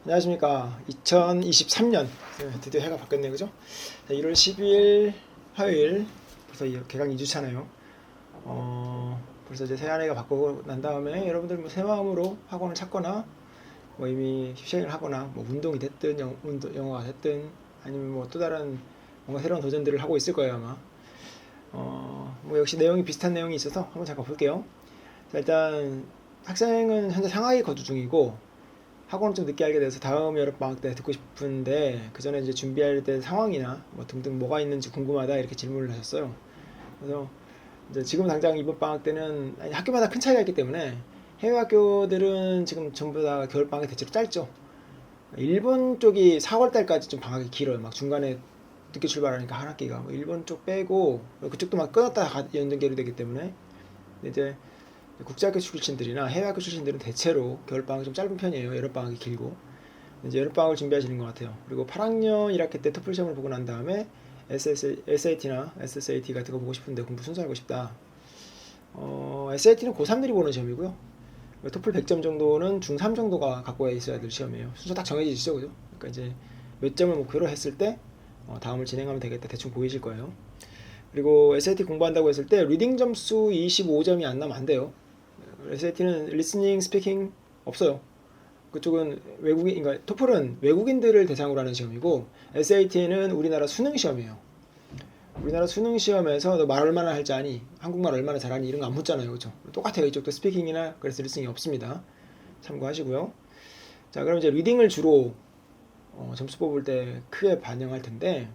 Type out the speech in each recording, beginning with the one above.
안녕하십니까. 2023년 드디어 해가 바뀌었네요. 그죠? 자, 1월 12일 화요일 벌써 개강 2주차네요. 벌써 이제 새 한 해가 바꾸고 난 다음에 여러분들 뭐 새 마음으로 학원을 찾거나 뭐 이미 시행을 하거나 뭐 운동이 됐든 영어가 됐든 아니면 뭐 또 다른 뭔가 새로운 도전들을 하고 있을 거예요 아마. 뭐 역시 내용이 비슷한 내용이 있어서 한번 잠깐 볼게요. 자, 일단 학생은 현재 상하이 거주 중이고 학원을 좀 늦게 알게 돼서 다음 여름방학 때 듣고 싶은데 그 전에 이제 준비할 때 상황이나 뭐 등등 뭐가 있는지 궁금하다 이렇게 질문을 하셨어요. 그래서 이제 지금 당장 이번 방학 때는 학교마다 큰 차이가 있기 때문에 해외 학교들은 지금 전부 다 겨울 방학이 대체로 짧죠. 일본 쪽이 4월 달까지 좀 방학이 길어요. 막 중간에 늦게 출발하니까 한 학기가 뭐 일본 쪽 빼고 그쪽도 막 끊었다 연계로 되기 때문에 이제 국제학교 출신들이나 해외학교 출신들은 대체로 겨울방학이 좀 짧은 편이에요. 여름방학이 길고. 이제 여름방학을 준비하시는 것 같아요. 그리고 8학년 1학기 때 토플 시험을 보고 난 다음에 SAT나 SSAT 같은 거 보고 싶은데 공부 순서 알고 싶다. SAT는 고3들이 보는 시험이고요. 토플 100점 정도는 중3 정도가 갖고 있어야 될 시험이에요. 순서 딱 정해지시죠, 그죠? 그러니까 이제 몇 점을 목표로 했을 때 다음을 진행하면 되겠다 대충 보이실 거예요. 그리고 SAT 공부한다고 했을 때 리딩 점수 25점이 안 나면 안 돼요. SAT는 리스닝, 스피킹 없어요. 그쪽은 외국인, 그러니까 토플은 외국인들을 대상으로 하는 시험이고 SAT는 우리나라 수능 시험이에요. 우리나라 수능 시험에서 너 말 얼마나 할지 아니, 한국말 얼마나 잘하니 이런 거 안 묻잖아요, 그렇죠? 똑같아요. 이쪽도 스피킹이나 그래서 리스닝이 없습니다. 참고하시고요. 자, 그럼 이제 리딩을 주로 점수 뽑을 때 크게 반영할 텐데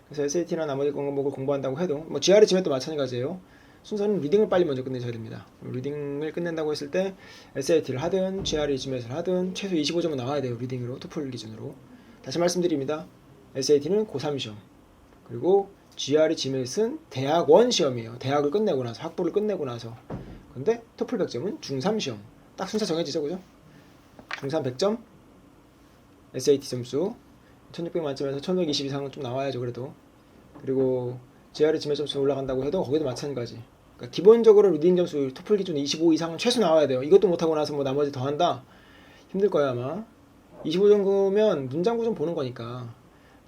그래서 SAT나 나머지 과목을 공부한다고 해도 뭐 GRE 지met도 마찬가지예요. 순서는 리딩을 빨리 먼저 끝내셔야 됩니다. 리딩을 끝낸다고 했을 때 SAT를 하든 GRE 지met을 하든 최소 25점은 나와야 돼요. 리딩으로 토플 기준으로. 다시 말씀드립니다. SAT는 고3 시험 그리고 GRE 지met은 대학원 시험이에요. 대학을 끝내고 나서 학부를 끝내고 나서. 근데 토플 100점은 중3 시험. 딱 순서 정해지죠, 그죠? 중3 100점 SAT 점수 1600 만점에서 1120 이상은 좀 나와야죠, 그래도. 그리고 GRE 지몇 점수 올라간다고 해도 거기도 마찬가지. 그러니까 기본적으로 리딩 점수 토플 기준 25 이상은 최소 나와야 돼요. 이것도 못하고 나서 뭐 나머지 더 한다? 힘들 거야 아마. 25 정도면 문장 구좀 보는 거니까.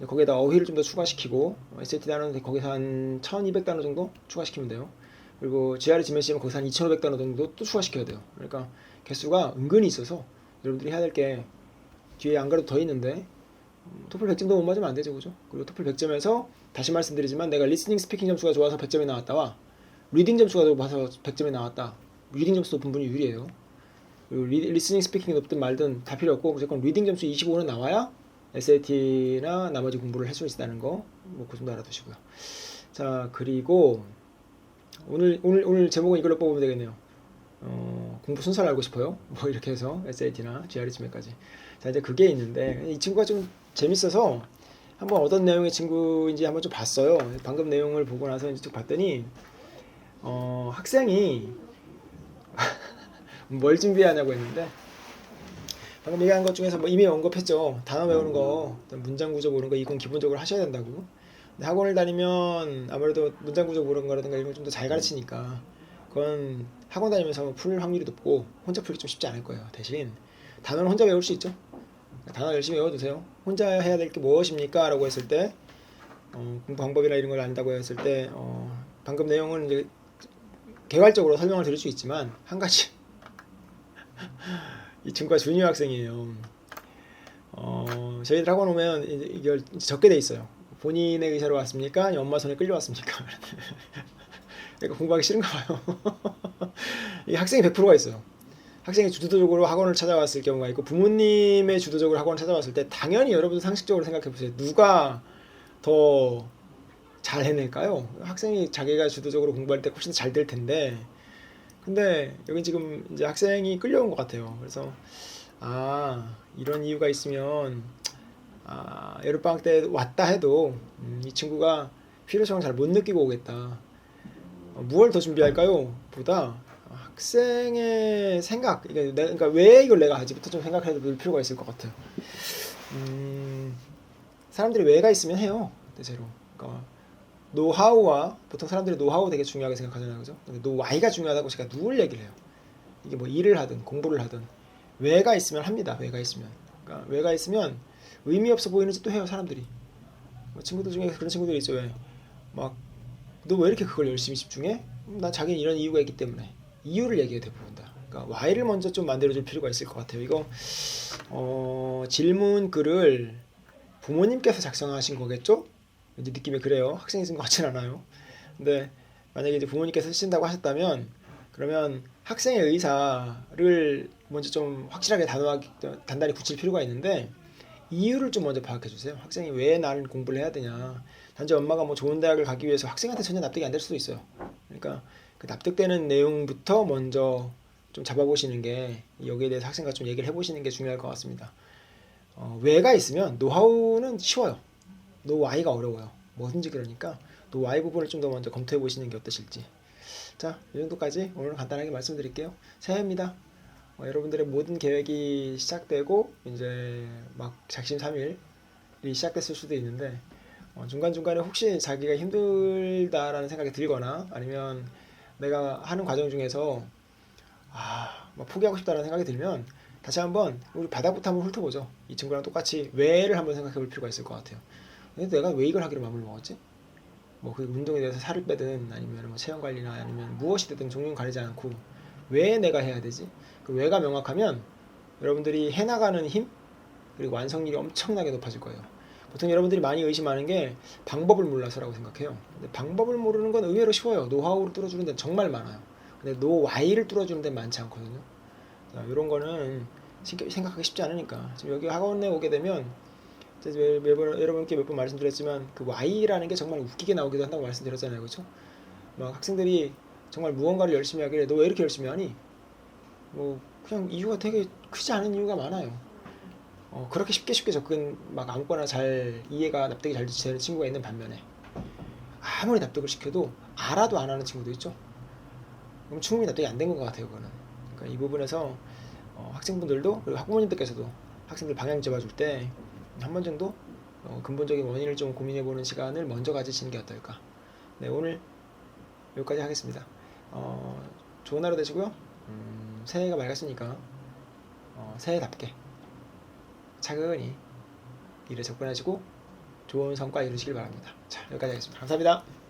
거기에다 어휘를 좀 더 추가시키고 SAT 단어는 거기서 한 1200단어 정도 추가시키면 돼요. 그리고 GRE 지몇 시면 거기서 한 2500단어 정도 또 추가시켜야 돼요. 그러니까 개수가 은근히 있어서 여러분들이 해야 될 게 뒤에 안 그래도 더 있는데 토플 100점도 못 맞으면 안 되죠, 그죠? 그리고 토플 100점에서 다시 말씀드리지만 내가 리스닝 스피킹 점수가 좋아서 100점이 나왔다와 리딩 점수가 높아서 100점이 나왔다. 리딩 점수 높은 분이 유리해요. 그리고 리스닝 스피킹이 높든 말든 다 필요 없고 무조건 리딩 점수 25는 나와야 SAT나 나머지 공부를 할 수 있다는 거 뭐 그 정도 알아두시고요. 자, 그리고 오늘 제목은 이걸로 뽑으면 되겠네요. 공부 순서를 알고 싶어요. 뭐 이렇게 해서 SAT나 GRE 지몇까지. 자, 이제 그게 있는데 이 친구가 좀 재밌어서 한번 어떤 내용의 친구인지 한번 좀 봤어요. 방금 내용을 보고 나서 이제 쭉 봤더니 학생이 뭘 준비하냐고 했는데 방금 얘기한 것 중에서 뭐 이미 언급했죠. 단어 외우는 거, 문장 구조 모르는 거 이건 기본적으로 하셔야 된다고. 근데 학원을 다니면 아무래도 문장 구조 모르는 거라든가 이런 걸 좀 더 잘 가르치니까 그건 학원 다니면서 풀 확률이 높고 혼자 풀기 좀 쉽지 않을 거예요. 대신 단어는 혼자 외울 수 있죠. 단어 열심히 외워두세요. 혼자 해야 될 게 무엇입니까? 라고 했을 때 공부 방법이나 이런 걸 안다고 했을 때 방금 내용은 이제 개괄적으로 설명을 드릴 수 있지만 한 가지 이 친구가 주니어 학생이에요. 저희들 학원 오면 이걸 적게 돼 있어요. 본인의 의사로 왔습니까? 아니면 엄마 손에 끌려왔습니까? 그러니까 공부하기 싫은가 봐요. 이 학생이 100%가 있어요. 학생이 주도적으로 학원을 찾아왔을 경우가 있고 부모님의 주도적으로 학원을 찾아왔을 때 당연히 여러분들 상식적으로 생각해 보세요. 누가 더 잘 해낼까요? 학생이 자기가 주도적으로 공부할 때 훨씬 더 잘 될 텐데 근데 여기 지금 이제 학생이 끌려온 것 같아요. 그래서 이런 이유가 있으면 여름방학 때 왔다 해도 이 친구가 필요성을 잘 못 느끼고 오겠다. 무엇을 더 준비할까요? 보다 학생의 생각, 그러니까 왜 이걸 내가 하지부터 좀 생각해 볼 필요가 있을 것 같아요. 사람들이 왜가 있으면 해요, 대체로. 그러니까 노하우와 보통 사람들이 노하우 되게 중요하게 생각하잖아요, 그죠? 근데 노와이가 중요하다고 제가 누굴 얘기를 해요. 이게 뭐 일을 하든 공부를 하든 왜가 있으면 합니다. 왜가 있으면. 그러니까 왜가 있으면 의미 없어 보이는 짓도 해요 사람들이. 뭐 친구들 중에 그런 친구들이 있죠. 왜 막 너 왜 이렇게 그걸 열심히 집중해? 나 자기는 이런 이유가 있기 때문에. 이유를 얘기해 대부분 다. 그러니까 why를 먼저 좀 만들어줄 필요가 있을 것 같아요. 이거 질문 글을 부모님께서 작성하신 거겠죠? 이제 느낌이 그래요. 학생이 쓴 것 같진 않아요. 근데 만약에 이제 부모님께서 쓰신다고 하셨다면 그러면 학생의 의사를 먼저 좀 확실하게 단단히 굳힐 필요가 있는데 이유를 좀 먼저 파악해 주세요. 학생이 왜 나는 공부를 해야 되냐. 단지 엄마가 뭐 좋은 대학을 가기 위해서 학생한테 전혀 납득이 안 될 수도 있어요. 그러니까 그 납득되는 내용부터 먼저 좀 잡아보시는 게 여기에 대해서 학생과 좀 얘기를 해보시는 게 중요할 것 같습니다. 왜가 있으면 노하우는 쉬워요. 노와이가 어려워요. 뭐든지 그러니까 노와이 부분을 좀 더 먼저 검토해 보시는 게 어떠실지. 자, 이 정도까지 오늘 간단하게 말씀드릴게요. 새해입니다. 여러분들의 모든 계획이 시작되고 이제 막 작심삼일이 시작됐을 수도 있는데 중간중간에 혹시 자기가 힘들다라는 생각이 들거나 아니면 내가 하는 과정 중에서 막 포기하고 싶다라는 생각이 들면 다시 한번 우리 바닥부터 한번 훑어보죠. 이 친구랑 똑같이 왜를 한번 생각해 볼 필요가 있을 것 같아요. 근데 내가 왜 이걸 하기로 마음을 먹었지? 뭐 그 운동에 대해서 살을 빼든 아니면 뭐 체형 관리나 아니면 무엇이 되든 종류는 가리지 않고 왜 내가 해야 되지? 그 왜가 명확하면 여러분들이 해나가는 힘 그리고 완성률이 엄청나게 높아질 거예요. 보통 여러분들이 많이 의심하는 게 방법을 몰라서라고 생각해요. 근데 방법을 모르는 건 의외로 쉬워요. 노하우를 뚫어주는 데는 정말 많아요. 근데 노와이를 뚫어주는 데는 많지 않거든요. 이런 거는 생각하기 쉽지 않으니까 지금 여기 학원에 오게 되면 매번 여러분께 몇 번 말씀드렸지만 그 Y라는 게 정말 웃기게 나오기도 한다고 말씀드렸잖아요. 그렇죠? 막 학생들이 정말 무언가를 열심히 하길래 너 왜 이렇게 열심히 하니? 뭐 그냥 이유가 되게 크지 않은 이유가 많아요. 그렇게 쉽게 접근 막 아무거나 잘 이해가 납득이 잘 되는 친구가 있는 반면에 아무리 납득을 시켜도 알아도 안 하는 친구도 있죠. 그럼 충분히 납득이 안 된 것 같아요. 그거는. 그러니까 이 부분에서 학생분들도 그리고 학부모님들께서도 학생들 방향 잡아줄 때 한 번 정도 근본적인 원인을 좀 고민해보는 시간을 먼저 가지시는 게 어떨까. 네, 오늘 여기까지 하겠습니다. 좋은 하루 되시고요. 새해가 맑았으니까 새해답게 차근히 일에 접근하시고 좋은 성과 이루시길 바랍니다. 자, 여기까지 하겠습니다. 감사합니다.